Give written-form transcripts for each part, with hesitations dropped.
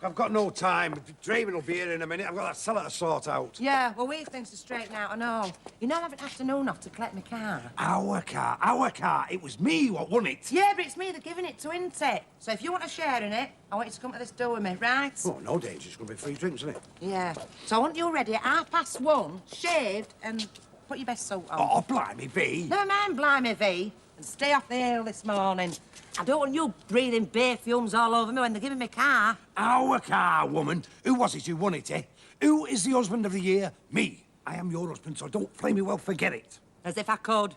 I've got no time. Draven will be here in a minute. I've got that cellar to sort out. Yeah, well, we've things to straighten out, I know. You know I'm having afternoon off to collect my car. Our car. It was me what won it. Yeah, but it's me that's giving it to, isn't it? So if you want a share in it, I want you to come to this door with me, right? Oh, no danger. It's going to be free drinks, isn't it? Yeah. So I want you ready at 1:30, shaved, and put your best suit on. Oh, blimey, V. Never mind, blimey, V. And stay off the hill this morning. I don't want you breathing beer fumes all over me when they're giving me car. Our car, woman. Who was it who won it, eh? Who is the husband of the year? Me. I am your husband, so don't play me well, forget it. As if I could.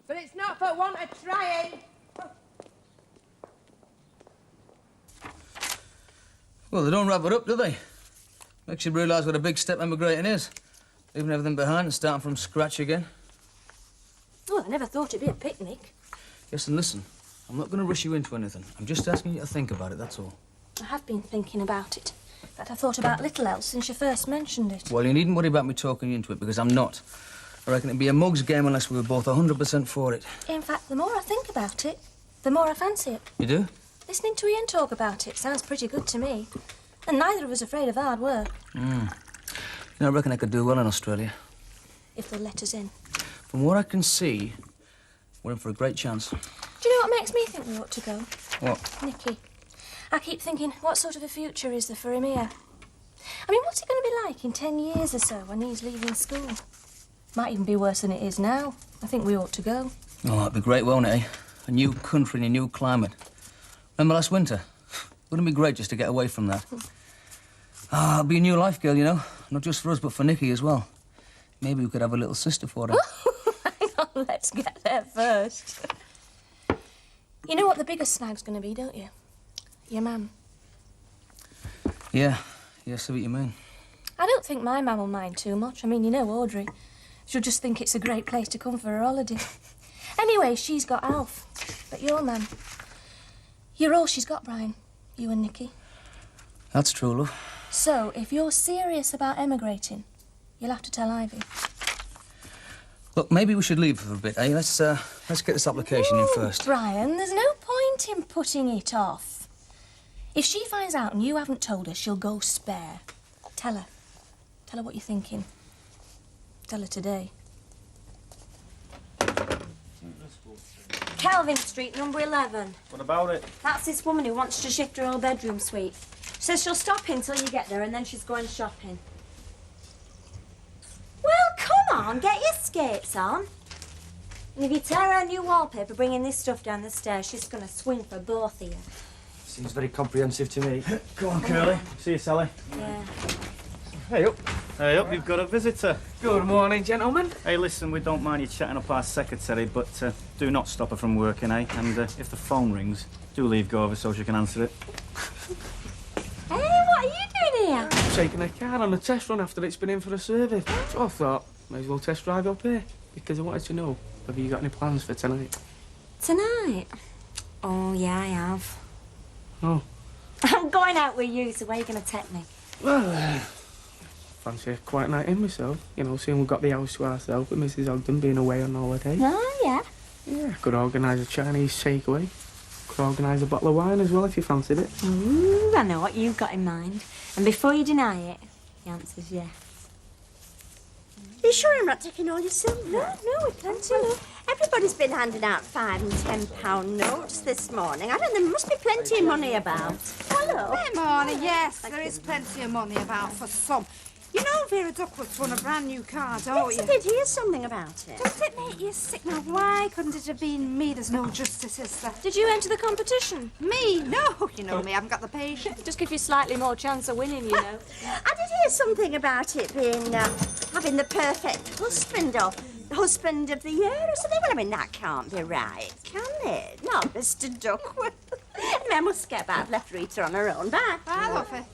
But it's not for want of trying. Well, they don't wrap it up, do they? Makes you realise what a big step emigrating is. Leaving everything behind and starting from scratch again. Well, I never thought it'd be a picnic. Yes, and listen, I'm not going to rush you into anything. I'm just asking you to think about it, that's all. I have been thinking about it. In fact, I thought about little else since you first mentioned it. Well, you needn't worry about me talking you into it, because I'm not. I reckon it'd be a mug's game unless we were both 100% for it. In fact, the more I think about it, the more I fancy it. You do? Listening to Ian talk about it sounds pretty good to me. And neither of us afraid of hard work. You know, I reckon I could do well in Australia. If they'll let us in. From what I can see, we're in for a great chance. Do you know what makes me think we ought to go? What? Nicky. I keep thinking, what sort of a future is there for him here? I mean, what's it going to be like in 10 years or so when he's leaving school? Might even be worse than it is now. I think we ought to go. Oh, that'd be great, won't it, eh? A new country and a new climate. Remember last winter? Wouldn't it be great just to get away from that? Ah, it'll be a new life, girl, you know. Not just for us, but for Nicky as well. Maybe we could have a little sister for her. Hang on, let's get there first. You know what the biggest snag's going to be, don't you? Your mum. Yeah, I see what you mean. I don't think my mum will mind too much. I mean, you know Audrey. She'll just think it's a great place to come for her holiday. Anyway, she's got Alf. But your mum... You're all she's got, Brian. You and Nicky. That's true, love. So, if you're serious about emigrating, you'll have to tell Ivy. Look, maybe we should leave for a bit, eh? Let's get this application in first. Brian, there's no point in putting it off. If she finds out and you haven't told her, she'll go spare. Tell her. Tell her what you're thinking. Tell her today. Kelvin Street, number 11. What about it? That's this woman who wants to shift her whole bedroom suite. Says she'll stop in till you get there and then she's going shopping. Well, come on, get your skates on. And if you tear her new wallpaper bringing this stuff down the stairs, she's going to swing for both of you. Seems very comprehensive to me. Go on, Curly. See you, Sally. Yeah. Hey up. Hey up, you've got a visitor. Good morning, gentlemen. Hey, listen, we don't mind you chatting up our secretary, but do not stop her from working, eh? And if the phone rings, do leave go of her so she can answer it. Hey, what are you doing here? Taking a car on a test run after it's been in for a service. So I thought, may as well test drive up here. Because I wanted to know, have you got any plans for tonight? Tonight? Oh, yeah, I have. Oh. I'm going out with you, so where are you going to take me? Well, fancy a quiet night in myself. You know, seeing we've got the house to ourselves with Mrs. Ogden being away on holiday. Oh, yeah? Yeah, could organise a Chinese takeaway. Could organise a bottle of wine as well if you fancied it. Ooh, I know what you've got in mind. And before you deny it, the answer's yes. Are you sure I'm not taking all your silver? No, with plenty enough. Everybody's been handing out £5 and £10 notes this morning. I don't know, there must be plenty of money about. Hello. Good morning. Yes, there is plenty of money about for some. You know Vera Duckworth's won a brand new car, don't Yes, you? I did hear something about it. Doesn't it make you sick? Now, why couldn't it have been me? There's no justice, is there? Did you enter the competition? Me? No, you know me, I haven't got the patience. Just give you slightly more chance of winning, you know. I did hear something about it being having the perfect husband or husband of the year or something. Well, I mean, that can't be right, can it? Not Mr. Duckworth. I must get back. I've left Rita on her own. Bye. Bye, Luffy.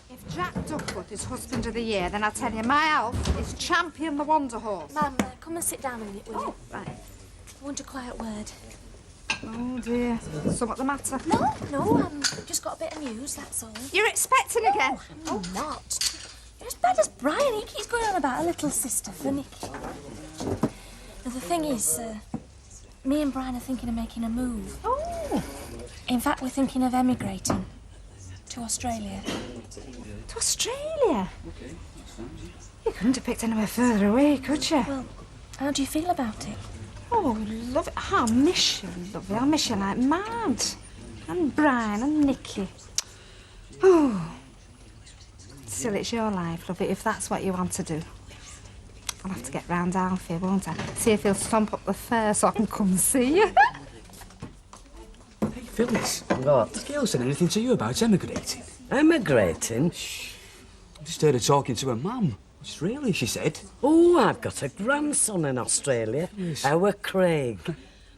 If Jack Duckworth is husband of the year, then I tell you, my Alf is Champion the Wonder Horse. Mum, come and sit down a minute, will you? Right. I want a quiet word. Oh, dear. Something the matter? No, just got a bit of news, that's all. You're expecting again? I'm not. You're as bad as Brian. He keeps going on about a little sister for Nicky. Now, the thing is, me and Brian are thinking of making a move. Oh. In fact, we're thinking of emigrating. to Australia. To Australia? You couldn't have picked anywhere further away, could you? Well, how do you feel about it? Oh, love it. Oh, I miss you, lovely. I miss you like mad. And Brian and Nicky. Oh. Still, it's your life, love it, if that's what you want to do. I'll have to get round Alfie, won't I? See if he'll stomp up the fare so I can come and see you. Hey, Phyllis. What? Has Gail said anything to you about emigrating? Emigrating? I just heard her talking to her mum. Australia, she said. Oh, I've got a grandson in Australia. Yes. Our Craig.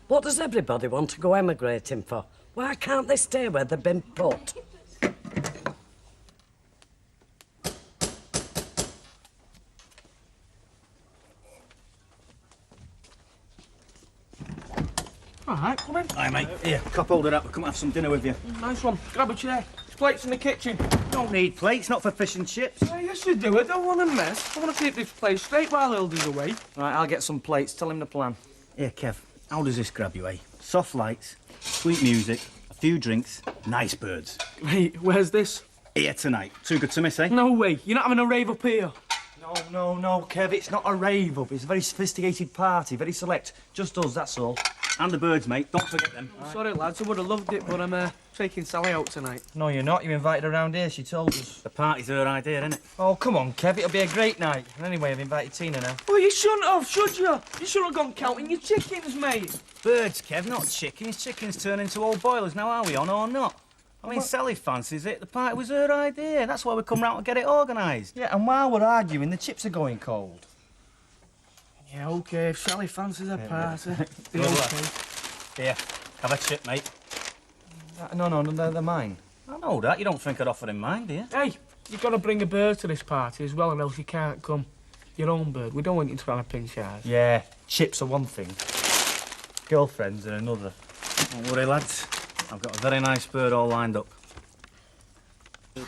What does everybody want to go emigrating for? Why can't they stay where they've been put? All right, come in. Aye, mate. Here, cup holder up. We'll come have some dinner with you. Nice one. Grab a chair. There's plates in the kitchen. Don't need plates, not for fish and chips. Oh, yes, you do. I don't want to mess. I want to keep this place straight while Hilda's away. Right, I'll get some plates. Tell him the plan. Here, Kev. How does this grab you, eh? Soft lights, sweet music, a few drinks, nice birds. Wait, where's this? Here tonight. Too good to miss, eh? No way. You're not having a rave up here. No, Kev. It's not a rave up. It's a very sophisticated party, very select. Just us, that's all. And the birds, mate. Don't forget them. Sorry, lads. I would have loved it, but I'm taking Sally out tonight. No, you're not. You invited her round here, she told us. The party's her idea, isn't it? Oh, come on, Kev. It'll be a great night. And anyway, I've invited Tina now. Well, you shouldn't have, should you? You should have gone counting your chickens, mate. Birds, Kev, not chickens. Chickens turn into old boilers. Now, are we on or not? I mean, Sally fancies it. The party was her idea. That's why we come round to get it organised. Yeah, and while we're arguing, the chips are going cold. Yeah, OK. If Sally fancies a party, be Well, OK. Here, have a chip, mate. No, they're mine. I know that. You don't think I'd offer him mine, do you? Hey, you've got to bring a bird to this party as well, or else you can't come. Your own bird. We don't want you trying to pinch ours. Yeah, chips are one thing. Girlfriends are another. Don't worry, lads. I've got a very nice bird all lined up.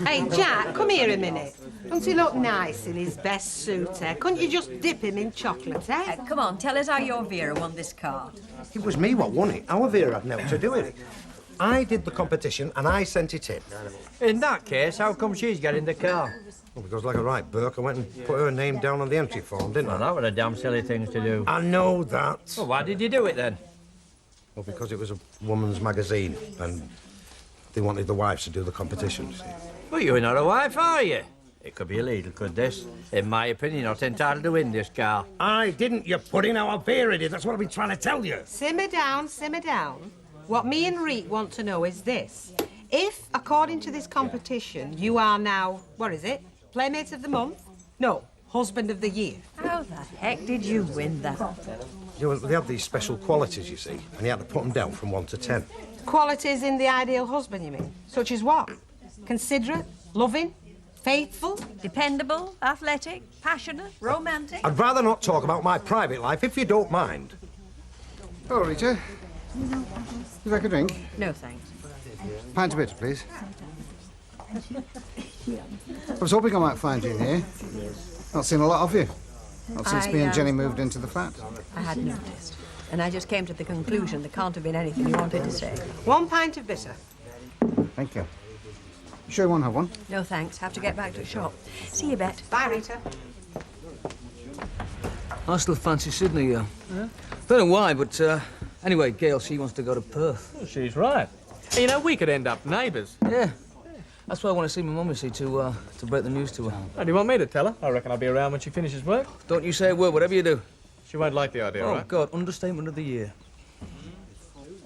Hey, Jack, come here a minute. Doesn't he look nice in his best suit, eh? Couldn't you just dip him in chocolate, eh? Come on, tell us how your Vera won this card. It was me what won it. Our Vera had nothing to do with it. I did the competition and I sent it in. In that case, how come she's getting the car? Well, because like a right Burke, I went and put her name down on the entry form, didn't I? That were a damn silly thing to do. I know that. Well, why did you do it then? Well, because it was a woman's magazine and they wanted the wives to do the competition, see. But you're not a wife, are you? It could be illegal, could this? In my opinion, you're not entitled to win this car. I didn't, you pudding. Our Vera did. That's what I've been trying to tell you. Simmer down, simmer down. What me and Reet want to know is this. If, according to this competition, you are now, what is it? Playmate of the month? No, husband of the year. How the heck did you win that? You know, they have these special qualities, you see, and you had to put them down from 1 to 10. Qualities in the ideal husband, you mean? Such as what? Considerate, loving, faithful? Dependable, athletic, passionate, romantic? I'd rather not talk about my private life, if you don't mind. Oh, Rita. Would you like a drink? No, thanks. Pint of bitter, please. I was hoping I might find you in here. Not seen a lot of you. Not since me and Jenny moved into the flat. I had noticed. And I just came to the conclusion there can't have been anything you wanted to say. 1 pint of bitter. Thank you. You sure you won't have one? No, thanks. Have to get back to the shop. See you, Bet. Bye, Rita. I still fancy Sydney, yeah. Don't know why, but anyway, Gail, she wants to go to Perth. Well, she's right. You know, we could end up neighbours. Yeah. That's why I want to see my mum, you see, to break the news to her. Oh, do you want me to tell her? I reckon I'll be around when she finishes work. Don't you say a word, whatever you do. She won't like the idea, Oh, right? God, understatement of the year.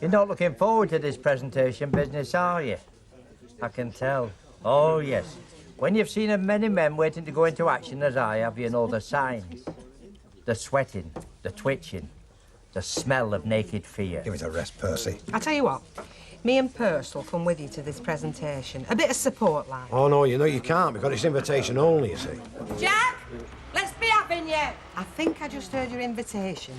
You're not looking forward to this presentation business, are you? I can tell. Oh, yes. When you've seen as many men waiting to go into action as I have, you know the signs. The sweating, the twitching, the smell of naked fear. Give it a rest, Percy. I tell you what, me and Perce will come with you to this presentation. A bit of support, like. Oh, no, you know you can't, because it's invitation only, you see. Jack, let's be having you. I think I just heard your invitation.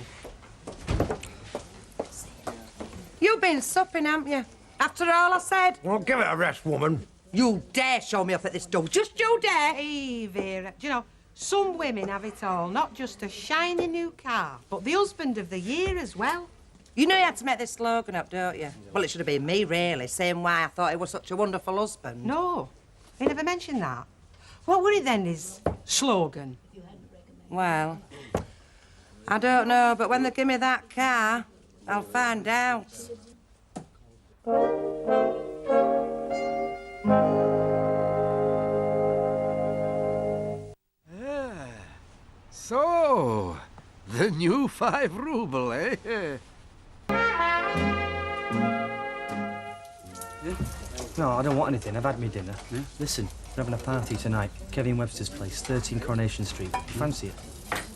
You've been supping, haven't you? After all I said? Well, give it a rest, woman. You dare show me up at this door. Just you dare. Hey, Vera. Do you know, some women have it all. Not just a shiny new car, but the husband of the year as well. You know you had to make this slogan up, don't you? Well, it should have been me, really, saying why I thought he was such a wonderful husband. No, he never mentioned that. What were it then, his slogan? Well, I don't know, but when they give me that car, I'll find out. So, the new 5 ruble, eh? No, I don't want anything. I've had me dinner. Listen, we're having a party tonight. Kevin Webster's place, 13 Coronation Street. You fancy it?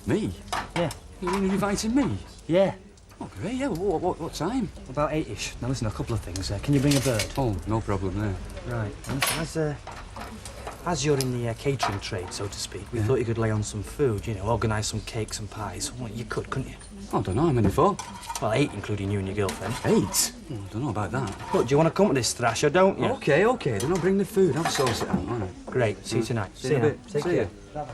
Me? Yeah. You're inviting me? Yeah. Oh, great, yeah. What time? About 8-ish. Now, listen, a couple of things. Can you bring a bird? Oh, no problem there. Right. As you're in the catering trade, so to speak, we thought you could lay on some food, you know, organise some cakes and pies. Well, you could, couldn't you? I don't know, how many for? Well, 8, including you and your girlfriend. 8? Oh, I don't know about that. Look, do you want to come to this thrasher, don't you? Okay, then I'll bring the food. I'll source it out, all right. Great. See you tonight. See you in a bit. Take See care. ya.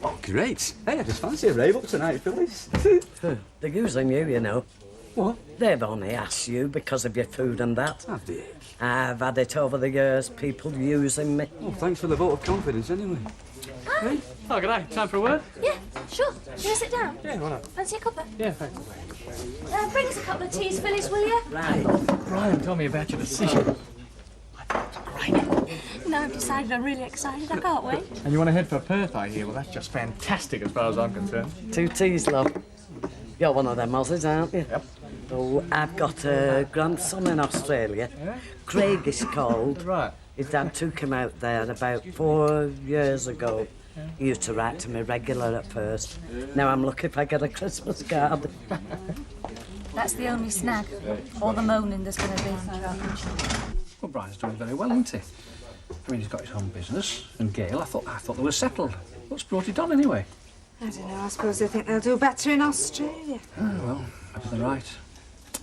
Oh, great. Hey, I just fancy a rave up tonight, Phyllis. They're using you, you know. What? They've only asked you because of your food and that. Have they? I've had it over the years, people using me. Oh, thanks for the vote of confidence, anyway. Hey? Oh, good day. Time for a word? Yeah, sure. You sit down? Yeah, why not? Fancy a cuppa? Yeah, thanks. Bring us a couple of teas, Phyllis, will you? Right. Brian, tell me about your decision. No, I've decided. I'm really excited. I can't wait. And you want to head for Perth, I hear? Well, that's just fantastic as far as I'm concerned. 2 teas, love. You're one of them Aussies, aren't you? Yep. Oh, I've got a grandson in Australia. Yeah? Craig is called. Right. His dad took him out there about 4 years ago. He used to write to me regular at first. Now I'm lucky if I get a Christmas card. That's the only snag. All the moaning there's going to be. Well, Brian's doing very well, isn't he? I mean, he's got his own business. And Gail, I thought they were settled. What's brought it on, anyway? I don't know. I suppose they think they'll do better in Australia. Oh, well, maybe they're right.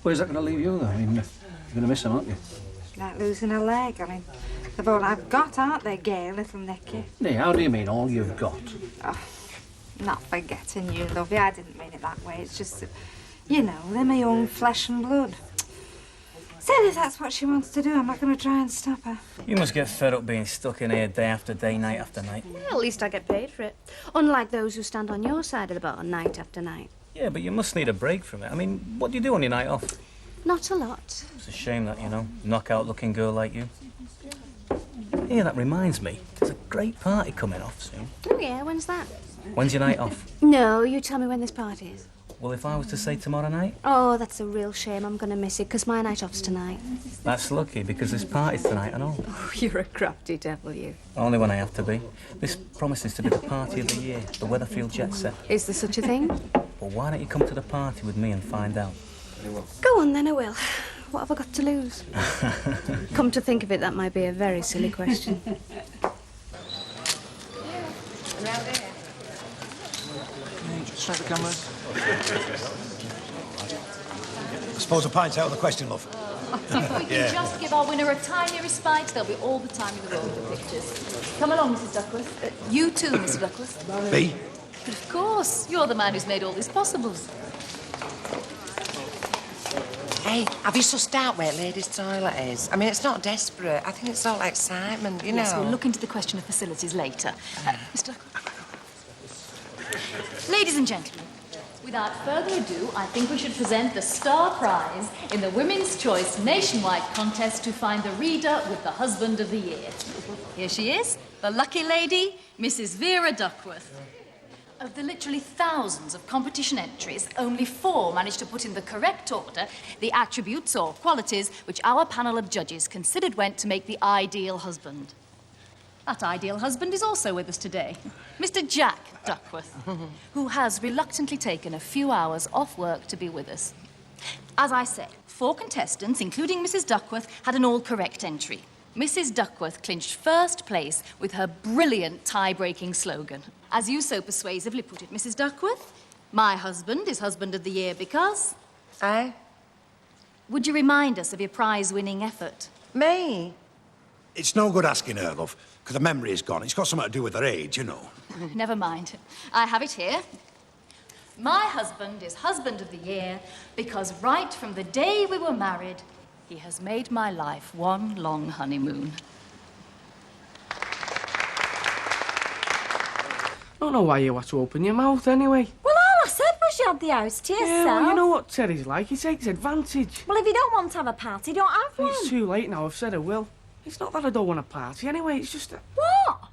Where's that going to leave you, though? I mean, you're going to miss him, aren't you? Like losing a leg. I mean, they've all I've got, aren't they, Gail, little Nicky? Nee, how do you mean all you've got? Oh, not forgetting you, lovey. I didn't mean it that way. It's just that, you know, they're my own flesh and blood. Still, if that's what she wants to do, I'm not going to try and stop her. You must get fed up being stuck in here day after day, night after night. Well, at least I get paid for it. Unlike those who stand on your side of the bar night after night. Yeah, but you must need a break from it. I mean, what do you do on your night off? Not a lot. It's a shame that, you know, knockout-looking girl like you. Yeah, that reminds me. There's a great party coming off soon. Oh, yeah, when's that? When's your night off? No, you tell me when this party is. Well, if I was to say tomorrow night, Oh, that's a real shame. I'm going to miss it, because my night off's tonight. that's lucky, because there's parties tonight and all. Oh, you're a crafty devil, you. Only when I have to be. This promises to be the party of the year, the Weatherfield Jet Set. Is there such a thing? Well, why don't you come to the party with me and find out? Go on, then, I will. What have I got to lose? Come to think of it, that might be a very silly question. Just try the cameras. I suppose a pint's out of the question, love. If we can just give our winner a tiny respite, there'll be all the time in the world for pictures. Come along, Mrs. Duckworth. You too, Mr. Duckworth. Me? But of course, you're the man who's made all this possible. Hey, have you sussed out where ladies' toilet is? I mean, it's not desperate. I think it's all excitement, you know. Yes, we'll look into the question of facilities later. Mr. Ladies and gentlemen, without further ado, I think we should present the star prize in the Women's Choice nationwide contest to find the reader with the husband of the year. Here she is, the lucky lady, Mrs. Vera Duckworth. Of the literally thousands of competition entries, only 4 managed to put in the correct order the attributes or qualities which our panel of judges considered went to make the ideal husband. That ideal husband is also with us today, Mr. Jack Duckworth, who has reluctantly taken a few hours off work to be with us. As I said, 4 contestants, including Mrs. Duckworth, had an all-correct entry. Mrs. Duckworth clinched first place with her brilliant tie-breaking slogan. As you so persuasively put it, Mrs. Duckworth, my husband is husband of the year because... Aye? Would you remind us of your prize-winning effort? Me? It's no good asking her, love, because the memory is gone. It's got something to do with her age, you know. Never mind. I have it here. My husband is husband of the year because right from the day we were married, he has made my life one long honeymoon. I don't know why you had to open your mouth anyway. Well, all I said was you had the house to yourself. Yeah, well, you know what Terry's like. He takes advantage. Well, if you don't want to have a party, don't have one. It's too late now. I've said I will. It's not that I don't want a party anyway. It's just that... What?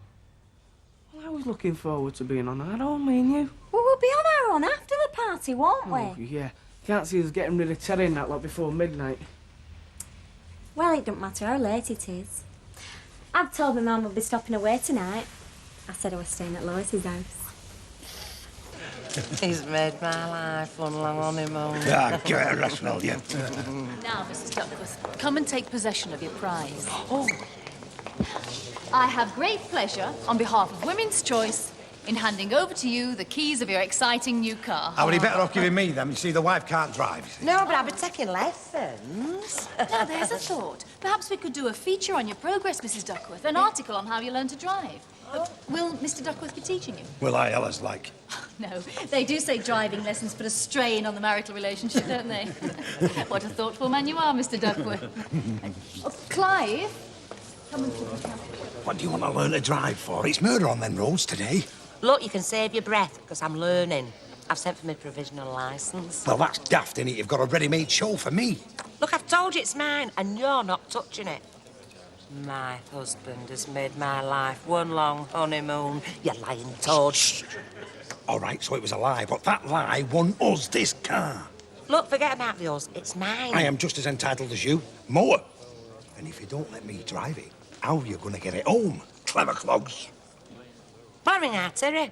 Well, I was looking forward to being on our own, me and you. Well, we'll be on our own after the party, won't we? Oh, yeah. Can't see us getting rid of Terry and that lot before midnight. Well, it don't matter how late it is. I've told my mum we'll be stopping away tonight. I said I was staying at Lois's house. He's made my life one long honeymoon. Ah, give it a rest, will you? Now, Mrs. Duckworth, come and take possession of your prize. Oh. I have great pleasure, on behalf of Women's Choice, in handing over to you the keys of your exciting new car. I would be better off giving me them. You see, the wife can't drive. No, but I'll be taking lessons. Now, there's a thought. Perhaps we could do a feature on your progress, Mrs. Duckworth, an article on how you learn to drive. Will Mr. Duckworth be teaching you? Will I, Ella's like? No, they do say driving lessons put a strain on the marital relationship, don't they? What a thoughtful man you are, Mr. Duckworth. Clive, come and put the camera. What do you want to learn to drive for? It's murder on them roads today. Look, you can save your breath, because I'm learning. I've sent for my provisional licence. Well, that's daft, innit? You've got a ready-made show for me. Look, I've told you it's mine, and you're not touching it. My husband has made my life one long honeymoon, you lying toad. Shh. All right, so it was a lie, but that lie won us this car. Look, forget about the us. It's mine. I am just as entitled as you. More. And if you don't let me drive it, how are you going to get it home? Clever clogs. Well, ring out Terry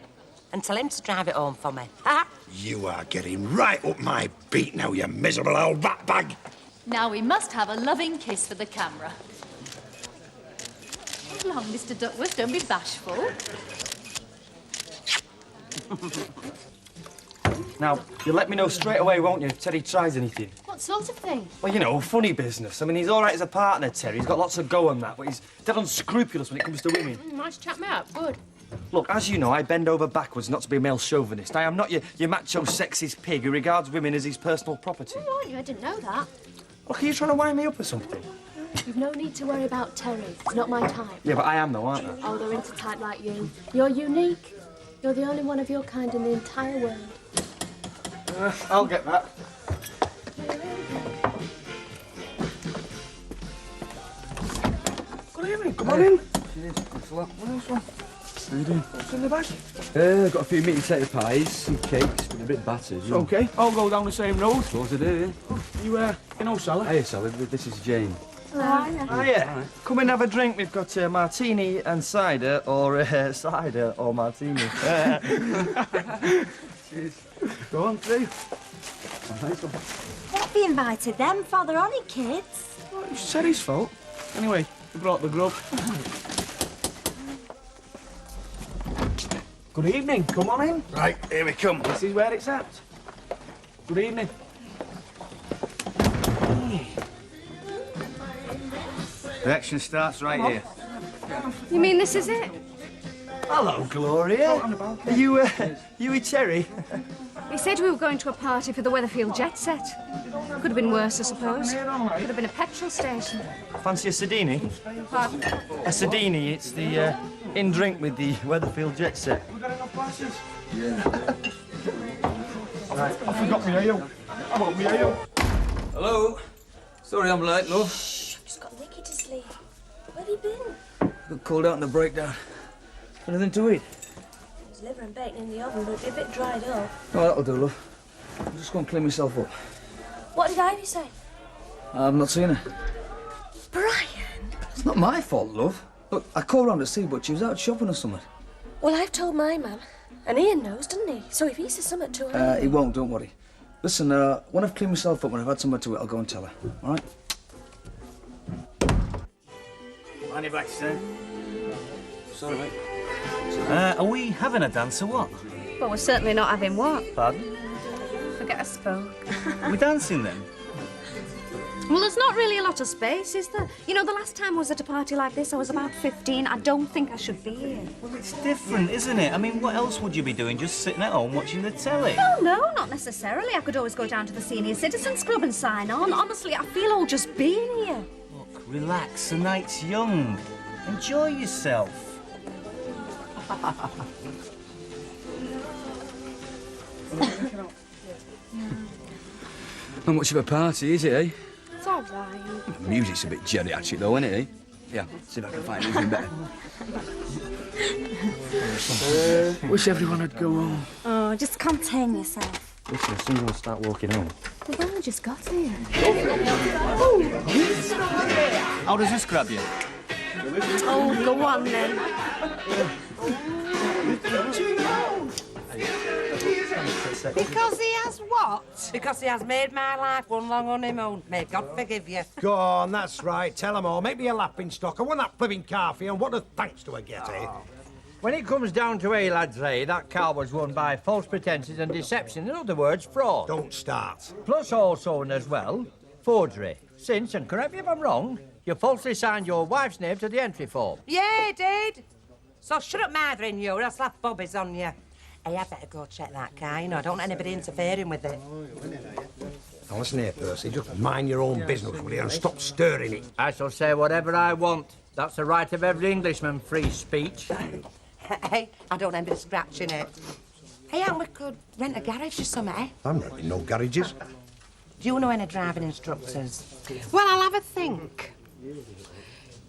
and tell him to drive it home for me. Ha! You are getting right up my beat now, you miserable old rat bag. Now we must have a loving kiss for the camera. Come along, Mr. Duckworth, don't be bashful. Now, you'll let me know straight away, won't you, if Terry tries anything? What sort of thing? Well, you know, funny business. I mean, he's all right as a partner, Terry. He's got lots of go on that, but he's dead unscrupulous when it comes to women. Nice chap me up, good. Look, as you know, I bend over backwards not to be a male chauvinist. I am not your macho sexist pig who regards women as his personal property. Oh, aren't you? I didn't know that. Look, are you trying to wind me up or something? You've no need to worry about Terry. It's not my type. Yeah, but I am though, aren't I? Oh, they're into type like you. You're unique. You're the only one of your kind in the entire world. I'll get that. Good evening, come on in. How you doing? What's in the bag? Got a few meat and potato pies, some cakes, but a bit battered. It's okay, I'll go down the same road. Suppose I do, yeah. You know Sally? Hey, Sally, this is Jane. Hello. Hiya. Come and have a drink. We've got martini and cider, or cider or martini. Cheers. Go on, through. What be invited them for? They're only kids. Well, it's Terry's fault. Anyway, we brought the grub. Good evening, come on in. Right, here we come. This is where it's at. Good evening. The action starts right here. You mean this is it? Hello, Gloria. Are you with Terry? He said we were going to a party for the Weatherfield Jet Set. Could have been worse, I suppose. Could have been a petrol station. Fancy a Sedini? Pardon? A Sedini, it's the in-drink with the Weatherfield Jet Set. We got enough glasses? Yeah. Right, I forgot my ale. I want my ale. Hello. Sorry I'm late, love. I've just got Nicky to sleep. Where have you been? Got called out in the breakdown. Anything to eat? There's liver and bacon in the oven, but it'd be a bit dried up. Oh, that'll do, love. I'm just going to clean myself up. What did Ivy say? I've not seen her. Brian! It's not my fault, love. Look, I called round to see, but she was out shopping or something. Well, I've told my man. And Ian knows, doesn't he? So if he says something to her... He won't, don't worry. Listen, when I've cleaned myself up, when I've had something to eat, I'll go and tell her, all right? Mind your back, sir. Sorry, mate. Are we having a dance or what? Well, we're certainly not having what? Pardon? Forget I spoke. Are we dancing then? Well, there's not really a lot of space, is there? You know, the last time I was at a party like this, I was about 15. I don't think I should be here. Well, it's different, isn't it? I mean, what else would you be doing? Just sitting at home watching the telly? No, not necessarily. I could always go down to the Senior Citizens Club and sign on. Honestly, I feel old just being here. Look, relax. The night's young. Enjoy yourself. Not much of a party, is it, eh? It's all right. The music's a bit geriatric, though, isn't it, eh? Yeah, see if I can find anything better. Wish everyone would go home. Oh, just contain yourself. Listen, as soon as I start walking home. We've only just got here. How does this grab you? Oh, go on then. Because he has what? Because he has made my life one long honeymoon. May God forgive you. Go on, that's right. Tell 'em all. Make me a lapping stock. I want that flipping car for you, and what a thanks do I get, eh? When it comes down to it, lads, eh, that car was won by false pretences and deception. In other words, fraud. Don't start. Plus also, and as well, forgery. Since, and correct me if I'm wrong, you falsely signed your wife's name to the entry form. Yeah, he did. So shut up mothering you, or I'll slap bobbies on you. Hey, I better go check that car, you know. I don't want anybody interfering with it. Now listen here, Percy. Just mind your own business, will you, and stop stirring it. I shall say whatever I want. That's the right of every Englishman, free speech. Hey, I don't envy scratching it. Hey, and we could rent a garage or something, eh? I'm not in no garages. Do you know any driving instructors? Well, I'll have a think.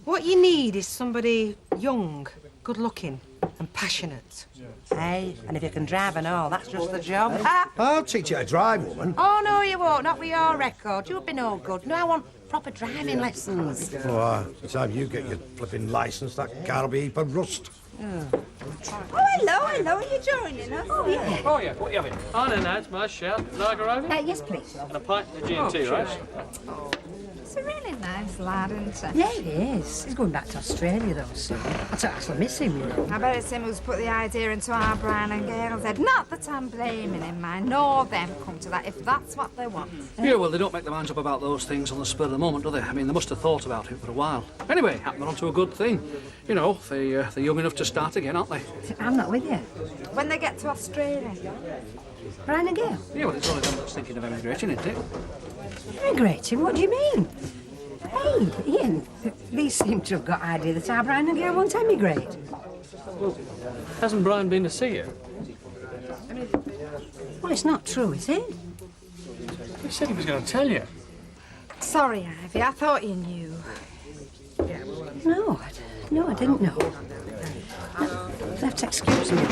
What you need is somebody young, good-looking and passionate. Hey, and if you can drive and all, that's just the job. I'll teach you to drive, woman. Oh, no, you won't. Not with your record. You'll be no good. No, I want proper driving lessons. Oh, by the time you get your flipping licence, that car'll be a heap of rust. Oh, hello. Are you joining us? Oh, yeah. Oh, yeah, what are you having? Oh, no, it's my shout. Lager over? Yes, please. And a pint of G&T, right? He's a really nice lad, isn't he? Yeah, he is. He's going back to Australia, though, soon. I actually miss him, you know. I bet it's him who's put the idea into our Brian and Gail's head. Not that I'm blaming him, I know them come to that if that's what they want. Yeah, well, they don't make their minds up about those things on the spur of the moment, do they? I mean, they must have thought about it for a while. Anyway, happened on to a good thing. You know, they're young enough to start again, aren't they? I'm not with you. When they get to Australia. Brian and Gail? Yeah, well, it's only them that's thinking of emigrating, isn't it? Emigrating? What do you mean? Hey, Ian, these seem to have got idea that our Brian and Gail won't emigrate. Well, hasn't Brian been to see you? Well, it's not true, is it? He said he was going to tell you. Sorry, Ivy, I thought you knew. No, I didn't know. You'll have to excuse me.